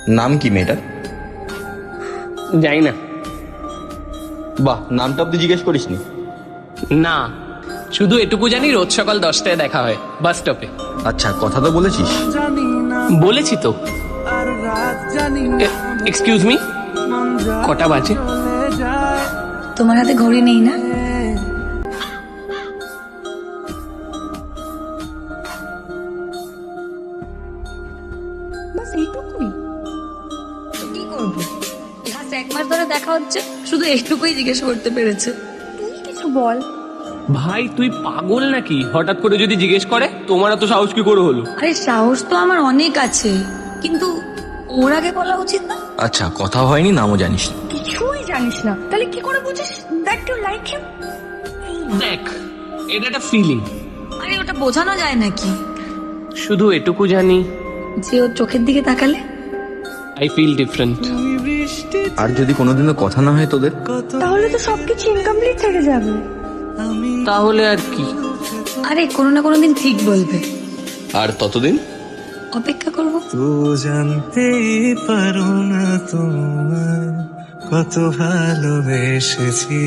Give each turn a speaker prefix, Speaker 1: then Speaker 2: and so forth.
Speaker 1: নাম কি মেয়েটার?
Speaker 2: জানি না।
Speaker 1: বাহ, নামটা অব্দি জিজ্ঞেস করিসনি?
Speaker 2: না, শুধু এটুকু জানি রোজ সকাল 10টায় দেখা হয় বাস স্টপে।
Speaker 1: আচ্ছা, কথা তো বলেছিস?
Speaker 2: বলেছি তো। এক্সকিউজ মি, কটা বাজে?
Speaker 3: তোমার হাতে ঘড়ি নেই না? বাস এইটুকুই? তো কি করবো? লাস্ট 1 মাস ধরে দেখা হচ্ছে, শুধু এইটুকুই জিজ্ঞেস করতে পেরেছে। তুই কিছু বল।
Speaker 2: ভাই তুই পাগল নাকি? হঠাৎ করে যদি জিজ্ঞেস করে তোমার এত সাহস কি করে হলো?
Speaker 3: আরে সাহস তো আমার অনেক আছে, কিন্তু ওর আগে বলা উচিত না?
Speaker 1: আচ্ছা, কথা হয়নি, নামও জানিস না?
Speaker 3: কিছুই জানিস না, তাহলে কি করে বুঝিস দ্যাট ইউ লাইক হিম?
Speaker 2: দেখ, এটা একটা ফিলিং।
Speaker 3: আরে ওটা বোঝানো যায় নাকি?
Speaker 2: শুধু এটুকু জানি
Speaker 3: যে ওর চোখের দিকে তাকালে
Speaker 2: আই ফিল ডিফারেন্ট।
Speaker 1: আর যদি কোনোদিনও কথা না হয় তোদের?
Speaker 3: তাহলে তো সবকিছু ইনকমপ্লিট থেকে যাবে।
Speaker 2: তাহলে আর কি?
Speaker 3: আরে কোনো না কোনো দিন ঠিক বলবে,
Speaker 1: আর ততদিন
Speaker 3: অপেক্ষা করবো।
Speaker 4: তো জানতে পারো না তোমার কত ভালোবেসেছি।